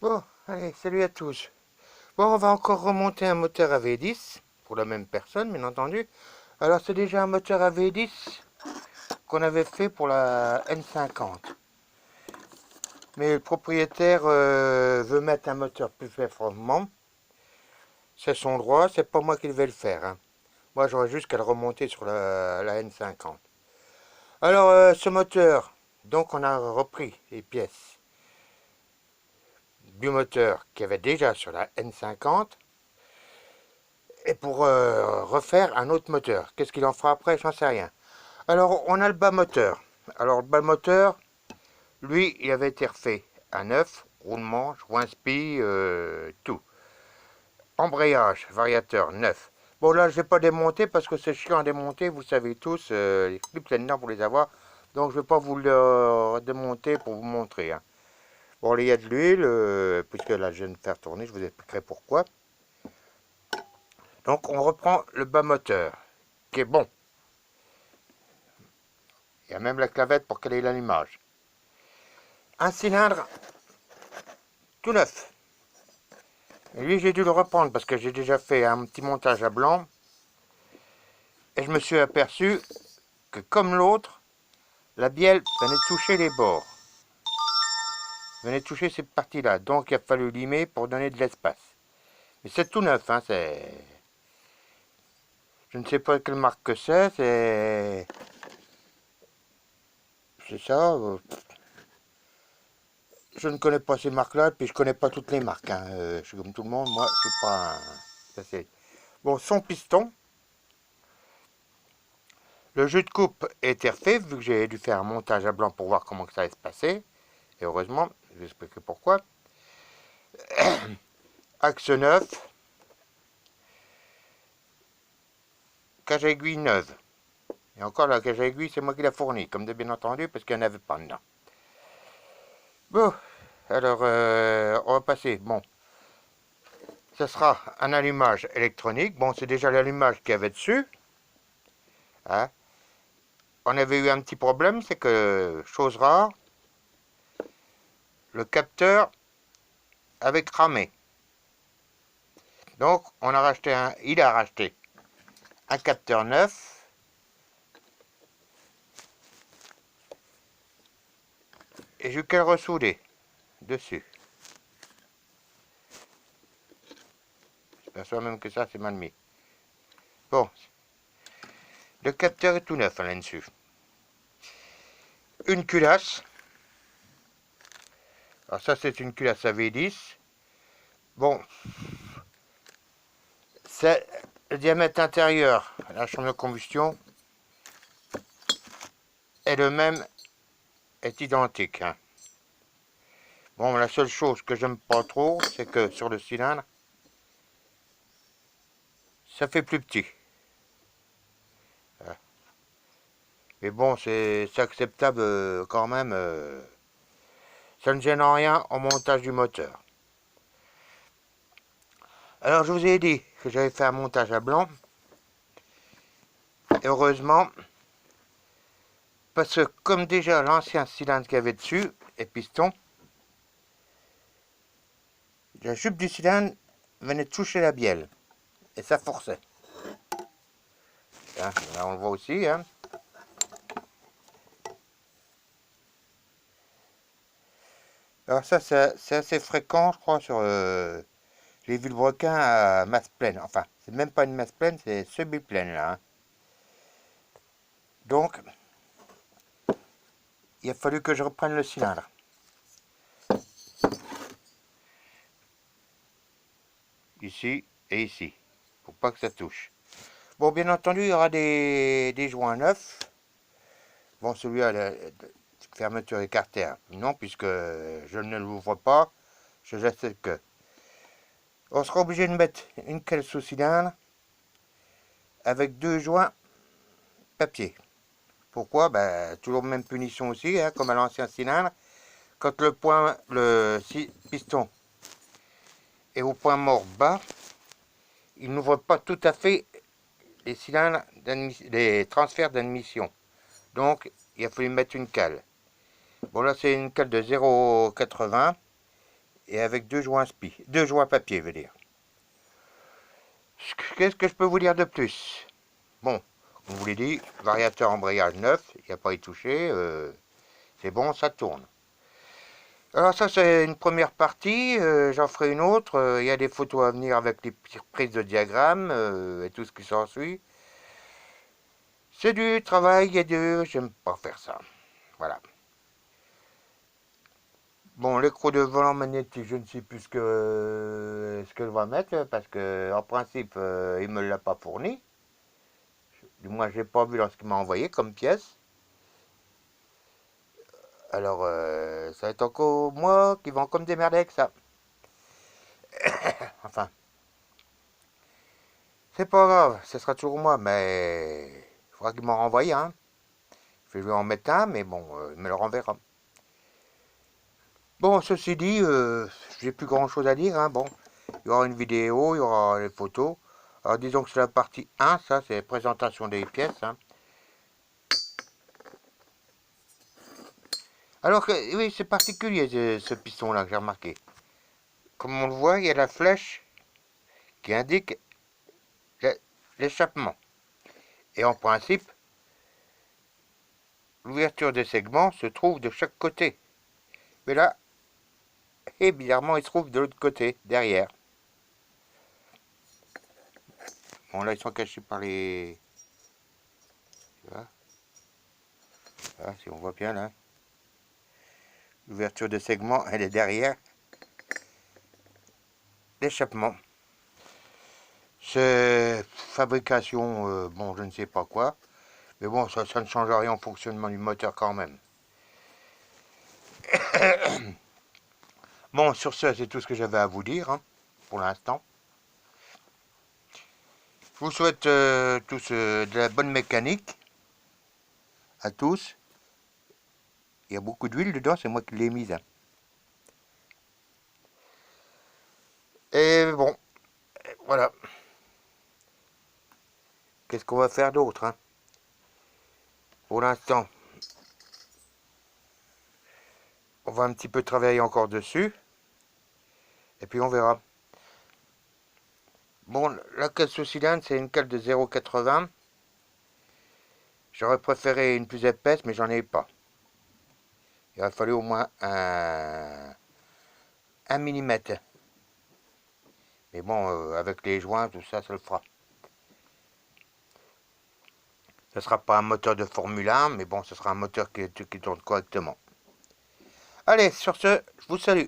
Bon, allez, salut à tous. Bon, on va encore remonter un moteur à V10, pour la même personne, bien entendu. Alors, c'est déjà un moteur à V10 qu'on avait fait pour la N50. Mais le propriétaire veut mettre un moteur plus performant. C'est son droit, c'est pas moi qui vais le faire, hein. Moi, j'aurais juste qu'à le remonter sur la N50. Alors, ce moteur, donc on a repris les pièces du moteur qu'il y avait déjà sur la N50 et pour refaire un autre moteur. Qu'est-ce qu'il en fera après? J'en sais rien. Alors, on a le bas moteur. Alors, le bas moteur, lui, il avait été refait à neuf, roulement, joint spi, tout. Embrayage, variateur, neuf. Bon, là, je ne vais pas démonter parce que c'est chiant à démonter, vous savez tous, les clips là-dedans pour les avoir. Donc, je ne vais pas vous le démonter pour vous montrer, hein. Bon, il y a de l'huile, puisque là, je viens de faire tourner, je vous expliquerai pourquoi. Donc, on reprend le bas moteur, qui est bon. Il y a même la clavette pour caler l'allumage. Un cylindre tout neuf. Et lui, j'ai dû le reprendre parce que j'ai déjà fait un petit montage à blanc. Et je me suis aperçu que comme l'autre, la bielle venait toucher les bords. Venait toucher cette partie-là. Donc il a fallu limer pour donner de l'espace. Mais c'est tout neuf, hein, c'est... Je ne sais pas quelle marque que c'est, c'est ça. Je ne connais pas ces marques-là, puis je connais pas toutes les marques, hein. Je suis comme tout le monde, moi, je suis pas un... Ça, c'est... Bon, son piston. Le jus de coupe était refait, vu que j'ai dû faire un montage à blanc pour voir comment ça allait se passer. Et heureusement, je vais expliquer pourquoi. Axe 9, cage à aiguille neuve. Et encore la cage à aiguille, c'est moi qui l'ai fournie, comme de bien entendu, parce qu'il n'y en avait pas dedans. Bon, alors on va passer. Bon, ce sera un allumage électronique. Bon, c'est déjà l'allumage qu'il y avait dessus, hein. On avait eu un petit problème, c'est que, chose rare, le capteur avait cramé. Donc, il a racheté un capteur neuf. Et j'ai eu qu'à le ressouder dessus. Je m'aperçois même que ça, c'est mal mis. Bon, le capteur est tout neuf là-dessus. Une culasse. Alors ça, c'est une culasse à V10. Bon, c'est le diamètre intérieur, la chambre de combustion, est le même, est identique, hein. Bon, la seule chose que j'aime pas trop, c'est que sur le cylindre, ça fait plus petit. Mais bon, c'est acceptable quand même. Ça ne gêne en rien au montage du moteur. Alors, je vous ai dit que j'avais fait un montage à blanc. Et heureusement, parce que comme déjà l'ancien cylindre qu'il y avait dessus, et piston, la jupe du cylindre venait toucher la bielle. Et ça forçait. Hein, là, on le voit aussi, hein. Alors ça, c'est assez fréquent, je crois, sur... j'ai vu le broquin à masse pleine. Enfin, c'est même pas une masse pleine, c'est semi-pleine, là, hein. Donc, il a fallu que je reprenne le cylindre. Ici et ici. Pour pas que ça touche. Bon, bien entendu, il y aura des joints neufs. Bon, celui-là, la fermeture écartée, non, puisque je ne l'ouvre pas. Je laisse que... On sera obligé de mettre une cale sous cylindre avec deux joints papier. Pourquoi? Ben, toujours même punition aussi, hein, comme à l'ancien cylindre. Quand le piston est au point mort bas, il n'ouvre pas tout à fait les cylindres, les transferts d'admission. Donc, il a fallu mettre une cale. Bon, là, c'est une cale de 0,80 et avec 2 joints spi, 2 joints papier, veut dire. Qu'est-ce que je peux vous dire de plus? Bon, on vous l'a dit, variateur embrayage neuf, il n'y a pas à y toucher, c'est bon, ça tourne. Alors ça c'est une première partie, j'en ferai une autre, il y a des photos à venir avec les prises de diagrammes et tout ce qui s'ensuit. C'est du travail et dur, j'aime pas faire ça. Voilà. Bon, l'écrou de volant magnétique, je ne sais plus ce qu'elle va mettre, parce que en principe, il me l'a pas fourni. Du moins, j'ai pas vu lorsqu'il m'a envoyé comme pièce. Alors, ça va être encore moi qui va encore me démerder avec ça. Enfin, c'est pas grave, ce sera toujours moi, mais il faudra qu'il m'en renvoie un. Je vais lui en mettre un, mais bon, il me le renverra. Bon, ceci dit, j'ai plus grand chose à dire, hein. Bon, il y aura une vidéo, il y aura les photos. Alors disons que c'est la partie 1, ça c'est la présentation des pièces, hein. Alors que, oui, c'est particulier ce piston-là que j'ai remarqué. Comme on le voit, il y a la flèche qui indique l'échappement. Et en principe, l'ouverture des segments se trouve de chaque côté. Mais là, et bizarrement, il se trouve de l'autre côté, derrière. Bon, là, ils sont cachés par les... Là, si on voit bien, là. L'ouverture de segment, elle est derrière l'échappement. C'est fabrication, bon, je ne sais pas quoi. Mais bon, ça ne change rien au fonctionnement du moteur quand même. Bon, sur ce, c'est tout ce que j'avais à vous dire, hein, pour l'instant. Je vous souhaite tous de la bonne mécanique. À tous. Il y a beaucoup d'huile dedans, c'est moi qui l'ai mise, hein. Et bon, voilà. Qu'est-ce qu'on va faire d'autre, hein? Pour l'instant, on va un petit peu travailler encore dessus. Et puis on verra. Bon, la cale sous cylindre, c'est une cale de 0,80. J'aurais préféré une plus épaisse, mais j'en ai pas. Il aurait fallu au moins 1 millimètre. Mais bon, avec les joints, tout ça, ça le fera. Ce ne sera pas un moteur de Formule 1, mais bon, ce sera un moteur qui tourne correctement. Allez, sur ce, je vous salue.